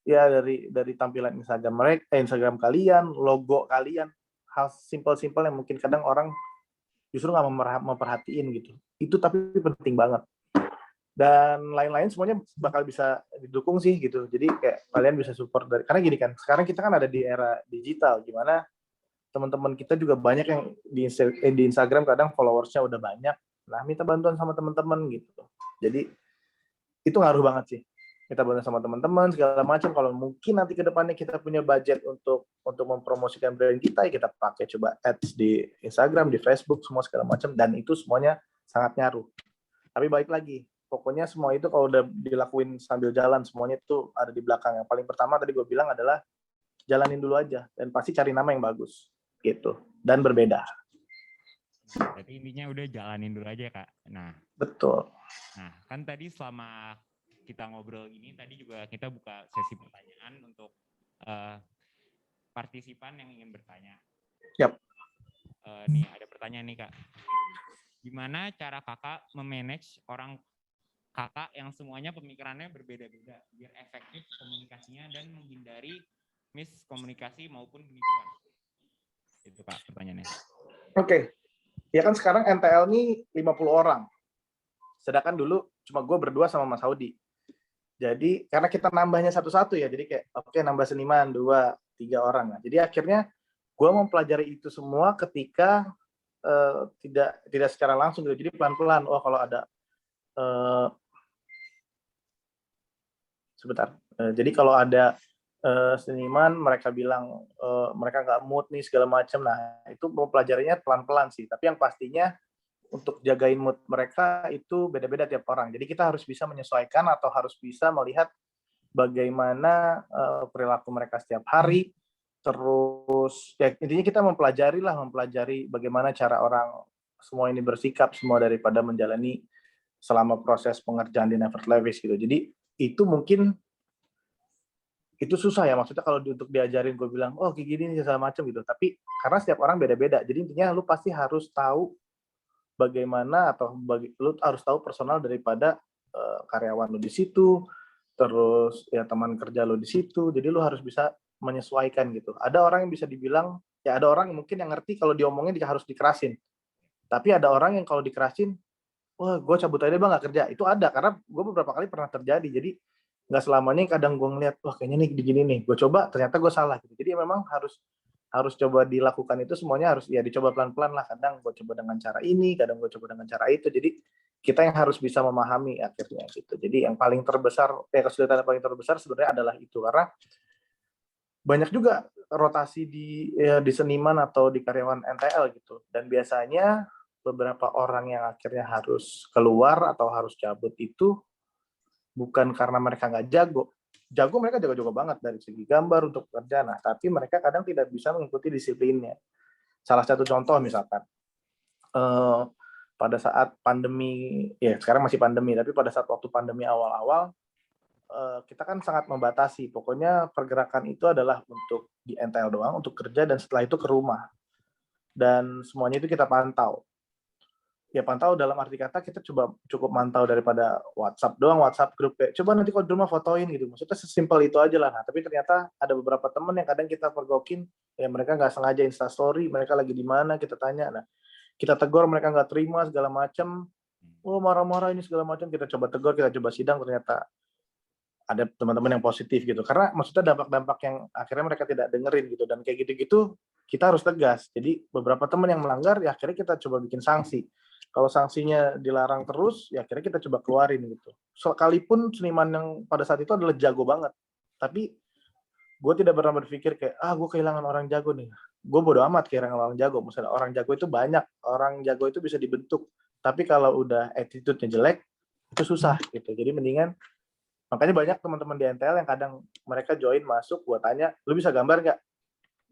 Ya dari tampilan Instagram kalian, logo kalian, hal simpel-simpel yang mungkin kadang orang justru nggak memperhatiin gitu. Itu tapi penting banget. Dan lain-lain semuanya bakal bisa didukung sih gitu. Jadi kayak kalian bisa support karena gini kan, sekarang kita kan ada di era digital, gimana teman-teman kita juga banyak yang di Instagram kadang followersnya udah banyak. Nah, minta bantuan sama teman-teman gitu. Jadi itu ngaruh banget sih. Kita bantu sama teman-teman segala macam. Kalau mungkin nanti ke depannya kita punya budget untuk mempromosikan brand kita, ya kita pakai coba ads di Instagram, di Facebook, semua segala macam, dan itu semuanya sangat ngaruh. Tapi balik lagi, pokoknya semua itu kalau udah dilakuin sambil jalan, semuanya itu ada di belakang. Yang paling pertama tadi gue bilang adalah jalanin dulu aja, dan pasti cari nama yang bagus gitu dan berbeda. Berarti intinya udah jalanin dulu aja Kak. Nah, betul. Nah, kan tadi selama kita ngobrol ini tadi juga kita buka sesi pertanyaan untuk partisipan yang ingin bertanya. Yap. Nih ada pertanyaan nih Kak. Gimana cara Kakak memanage orang Kakak yang semuanya pemikirannya berbeda-beda biar efektif komunikasinya dan menghindari miskomunikasi maupun penipuan? Itu Kak pertanyaannya. Oke. Ya kan sekarang NTL ini 50 orang. Sedangkan dulu cuma gue berdua sama Mas Saudi. Jadi karena kita nambahnya satu-satu ya, jadi kayak oke, nambah seniman 2, 3 orang. Nah, jadi akhirnya gue mempelajari itu semua ketika tidak secara langsung gitu. Jadi pelan-pelan. Oh kalau ada sebentar. Jadi kalau ada seniman mereka bilang mereka nggak mood nih segala macam. Nah itu mempelajarinya pelan-pelan sih. Tapi yang pastinya untuk jagain mood mereka itu beda-beda tiap orang. Jadi kita harus bisa menyesuaikan atau harus bisa melihat bagaimana perilaku mereka setiap hari. Terus ya intinya kita mempelajari bagaimana cara orang semua ini bersikap semua daripada menjalani selama proses pengerjaan di Never Levis gitu. Jadi itu mungkin itu susah ya, maksudnya kalau untuk diajarin gue bilang oh kayak gini nih segala macam gitu, tapi karena setiap orang beda-beda, jadi intinya lu pasti harus tahu bagaimana atau lu harus tahu personal daripada karyawan lu di situ, terus ya teman kerja lu di situ, jadi lu harus bisa menyesuaikan gitu. Ada orang yang bisa dibilang ya, ada orang yang mungkin yang ngerti kalau diomongin harus dikerasin, tapi ada orang yang kalau dikerasin wah gue cabut aja bang, nggak kerja. Itu ada, karena gue beberapa kali pernah terjadi. Jadi nggak selamanya kadang gue ngeliat wah kayaknya nih begini nih, gue coba ternyata gue salah gitu. Jadi memang harus coba dilakukan itu semuanya, harus ya dicoba pelan-pelan lah. Kadang gue coba dengan cara ini, kadang gue coba dengan cara itu. Jadi kita yang harus bisa memahami akhirnya gitu. Jadi yang paling terbesar, kesulitan yang paling terbesar sebenarnya adalah itu, karena banyak juga rotasi di seniman atau di karyawan NTL gitu. Dan biasanya beberapa orang yang akhirnya harus keluar atau harus cabut itu bukan karena mereka nggak jago. Jago mereka jago-jago banget dari segi gambar untuk kerja, nah tapi mereka kadang tidak bisa mengikuti disiplinnya. Salah satu contoh misalkan, pada saat pandemi, ya sekarang masih pandemi, tapi pada saat waktu pandemi awal-awal, kita kan sangat membatasi, pokoknya pergerakan itu adalah untuk di NTL doang, untuk kerja, dan setelah itu ke rumah. Dan semuanya itu kita pantau. Ya pantau dalam arti kata kita cukup mantau daripada WhatsApp doang, WhatsApp grup kayak coba nanti kalau di rumah fotoin gitu, maksudnya sesimpel itu aja lah. Nah tapi ternyata ada beberapa temen yang kadang kita pergokin, ya mereka nggak sengaja instastory, mereka lagi di mana kita tanya, nah kita tegur mereka nggak terima segala macam, oh marah-marah ini segala macam, kita coba tegur, kita coba sidang, ternyata ada teman-teman yang positif gitu, karena maksudnya dampak-dampak yang akhirnya mereka tidak dengerin gitu, dan kayak gitu-gitu kita harus tegas. Jadi beberapa teman yang melanggar ya akhirnya kita coba bikin sanksi. Kalau sanksinya dilarang terus, ya akhirnya kita coba keluarin gitu. Sekalipun seniman yang pada saat itu adalah jago banget, tapi gue tidak pernah berpikir kayak, gue kehilangan orang jago nih. Gue bodo amat kehilangan orang jago. Misalnya orang jago itu banyak, orang jago itu bisa dibentuk. Tapi kalau udah attitude-nya jelek, itu susah gitu. Jadi mendingan, makanya banyak teman-teman di NTL yang kadang mereka join masuk, gue tanya, lu bisa gambar nggak?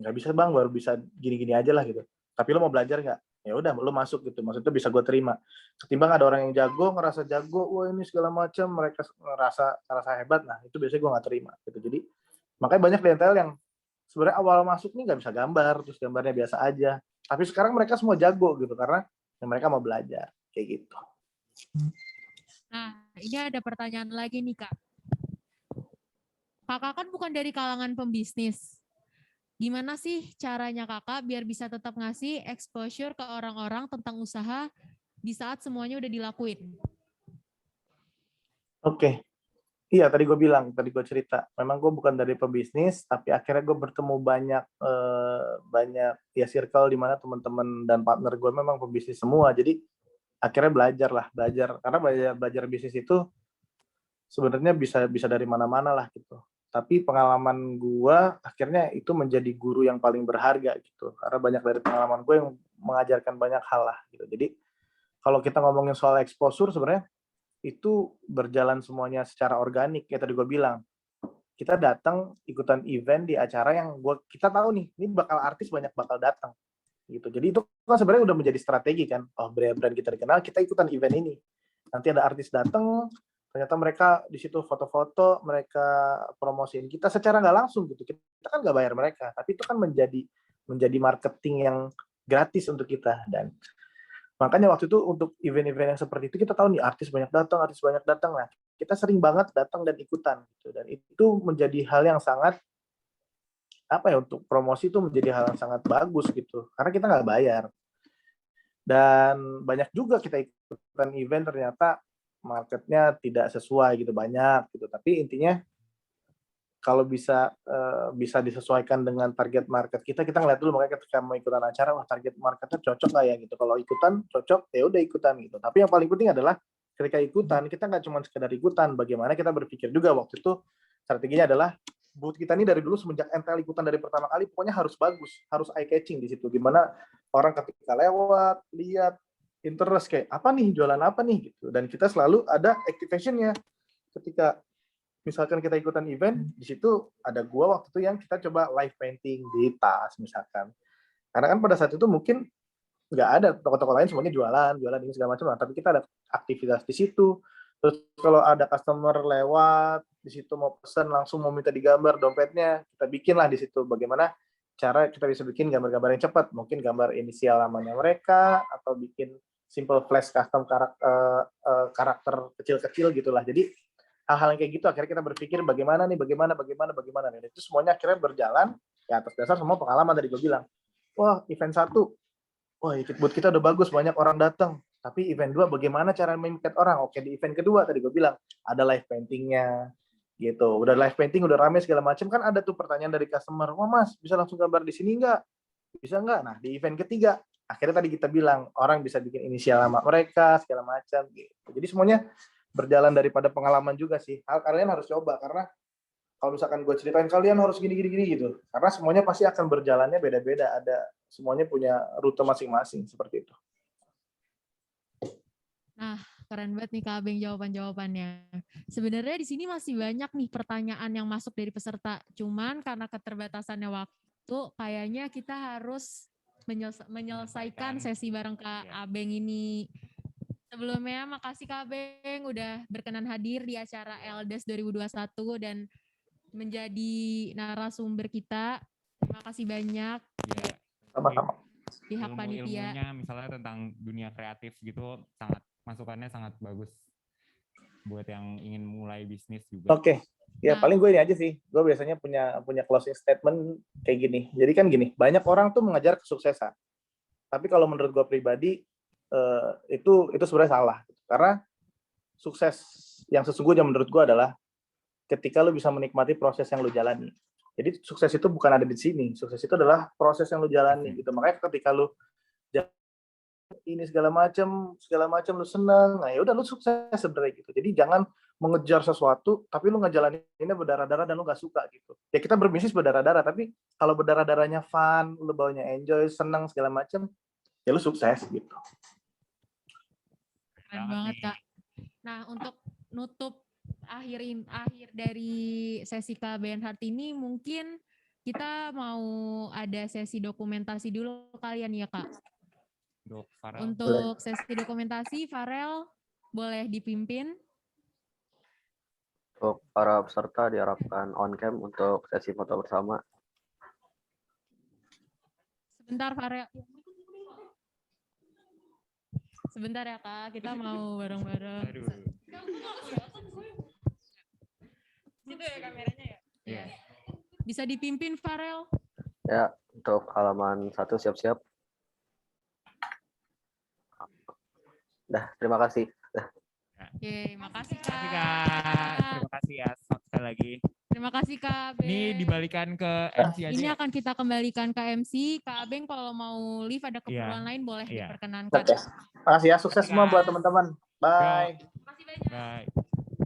Nggak bisa bang, baru bisa gini-gini aja lah gitu. Tapi lu mau belajar nggak? Ya udah lu masuk gitu, maksudnya bisa gue terima. Ketimbang ada orang yang jago ngerasa jago, wah ini segala macam, mereka ngerasa hebat, nah itu biasanya gue nggak terima gitu. Jadi makanya banyak di NTL yang sebenarnya awal masuk nih nggak bisa gambar, terus gambarnya biasa aja, tapi sekarang mereka semua jago gitu karena mereka mau belajar kayak gitu. Nah ini ada pertanyaan lagi nih Kak. Kakak kan bukan dari kalangan pembisnis. Gimana sih caranya kakak biar bisa tetap ngasih exposure ke orang-orang tentang usaha di saat semuanya udah dilakuin? Oke. Iya, tadi gue cerita. Memang gue bukan dari pembisnis, tapi akhirnya gue bertemu banyak ya circle di mana teman-teman dan partner gue memang pembisnis semua. Jadi akhirnya belajar. Karena belajar bisnis itu sebenarnya bisa dari mana-mana lah gitu. Tapi pengalaman gue akhirnya itu menjadi guru yang paling berharga gitu. Karena banyak dari pengalaman gue yang mengajarkan banyak hal lah gitu. Jadi kalau kita ngomongin soal exposure sebenarnya itu berjalan semuanya secara organik. Kayak tadi gue bilang, kita datang ikutan event di acara yang kita tahu nih, ini artis banyak bakal datang gitu. Jadi itu kan sebenarnya udah menjadi strategi kan. Oh brand kita dikenal, kita ikutan event ini. Nanti ada artis datang, ternyata mereka di situ foto-foto, mereka promosiin kita secara nggak langsung gitu. Kita kan nggak bayar mereka, tapi itu kan menjadi marketing yang gratis untuk kita. Dan makanya waktu itu untuk event-event yang seperti itu kita tahu nih artis banyak datang. Nah, kita sering banget datang dan ikutan gitu. Dan itu menjadi hal yang sangat untuk promosi itu menjadi hal yang sangat bagus gitu. Karena kita nggak bayar. Dan banyak juga kita ikutan event ternyata marketnya tidak sesuai gitu, banyak gitu. Tapi intinya kalau bisa disesuaikan dengan target market kita ngeliat dulu. Makanya ketika mau ikutan acara, wah target marketnya cocok nggak ya gitu. Kalau ikutan cocok, ya udah ikutan gitu. Tapi yang paling penting adalah ketika ikutan, kita nggak cuma sekedar ikutan, bagaimana kita berpikir juga. Waktu itu strateginya adalah booth kita ini dari dulu semenjak NTL ikutan dari pertama kali, pokoknya harus bagus, harus eye catching di situ. Gimana orang ketika lewat, lihat, interest kayak apa nih, jualan apa nih gitu. Dan kita selalu ada activation-nya. Ketika misalkan kita ikutan event, di situ ada gua waktu itu yang kita coba live painting di tas misalkan. Karena kan pada saat itu mungkin nggak ada toko-toko lain semuanya jualan ini segala macam, tapi kita ada aktivitas di situ. Terus kalau ada customer lewat di situ mau pesan langsung mau minta digambar dompetnya, kita bikinlah di situ bagaimana cara kita bisa bikin gambar-gambar yang cepat, mungkin gambar inisial namanya mereka atau bikin simple flash custom karakter kecil-kecil gitulah. Jadi hal-hal yang kayak gitu akhirnya kita berpikir bagaimana nih, bagaimana. Dan itu semuanya akhirnya berjalan ya atas dasar semua pengalaman tadi gue bilang. Wah, event 1, wah buat kita udah bagus, banyak orang datang. Tapi event 2 bagaimana cara memikat orang? Oke, di event kedua tadi gue bilang ada live paintingnya gitu. Udah live painting, udah rame segala macam, kan ada tuh pertanyaan dari customer, wah mas bisa langsung gambar di sini nggak? Bisa nggak? Nah di event ketiga akhirnya tadi kita bilang orang bisa bikin inisial nama mereka segala macam gitu. Jadi semuanya berjalan daripada pengalaman juga sih. Kalian harus coba karena kalau misalkan gue ceritain kalian harus gini gitu. Karena semuanya pasti akan berjalannya beda-beda. Semuanya punya rute masing-masing seperti itu. Nah, keren banget nih Kak Abeng jawaban-jawabannya. Sebenarnya di sini masih banyak nih pertanyaan yang masuk dari peserta. Cuman karena keterbatasannya waktu, kayaknya kita harus menyelesaikan sesi bareng Kak Abeng ini. Sebelumnya makasih Kak Abeng udah berkenan hadir di acara LDES 2021 dan menjadi narasumber kita. Terima kasih banyak. Ya, sama-sama. Pihak panitia. Ilmunya misalnya tentang dunia kreatif gitu, masukannya sangat bagus buat yang ingin mulai bisnis juga. Oke. Ya paling gue ini aja sih. Gue biasanya punya closing statement kayak gini. Jadi kan gini, banyak orang tuh mengejar kesuksesan. Tapi kalau menurut gue pribadi itu sebenarnya salah. Karena sukses yang sesungguhnya menurut gue adalah ketika lu bisa menikmati proses yang lu jalani. Jadi sukses itu bukan ada di sini. Sukses itu adalah proses yang lu jalani gitu. Makanya ketika lu ini segala macam lu seneng, nah ya udah lu sukses sebenarnya gitu. Jadi jangan mengejar sesuatu tapi lu ngejalaninnya berdarah-darah dan lu nggak suka gitu. Ya kita berbisnis berdarah-darah, tapi kalau berdarah-darahnya fun, lu bawanya enjoy, seneng segala macam, ya lu sukses gitu. Keren banget Kak. Nah untuk nutup akhir dari sesi Kak Benhart ini mungkin kita mau ada sesi dokumentasi dulu kalian ya Kak. Untuk sesi dokumentasi, Farel boleh dipimpin. Untuk para peserta diharapkan on cam untuk sesi foto bersama. Sebentar Farel. Sebentar ya Kak, kita mau bareng-bareng. Itu ya kameranya ya? Iya. Bisa dipimpin Farel? Ya, untuk halaman 1 siap-siap. Dah, terima kasih. Oke, makasih Kak. Terima kasih ya sekali lagi. Terima kasih Kak Abeng. Ini dibalikan ke MC aja. Ini akan kita kembalikan ke MC. Kak Abeng kalau mau leave ada keperluan lain boleh diperkenankan. Oke. Makasih ya, sukses semua buat teman-teman. Bye. Terima kasih banyak. Bye.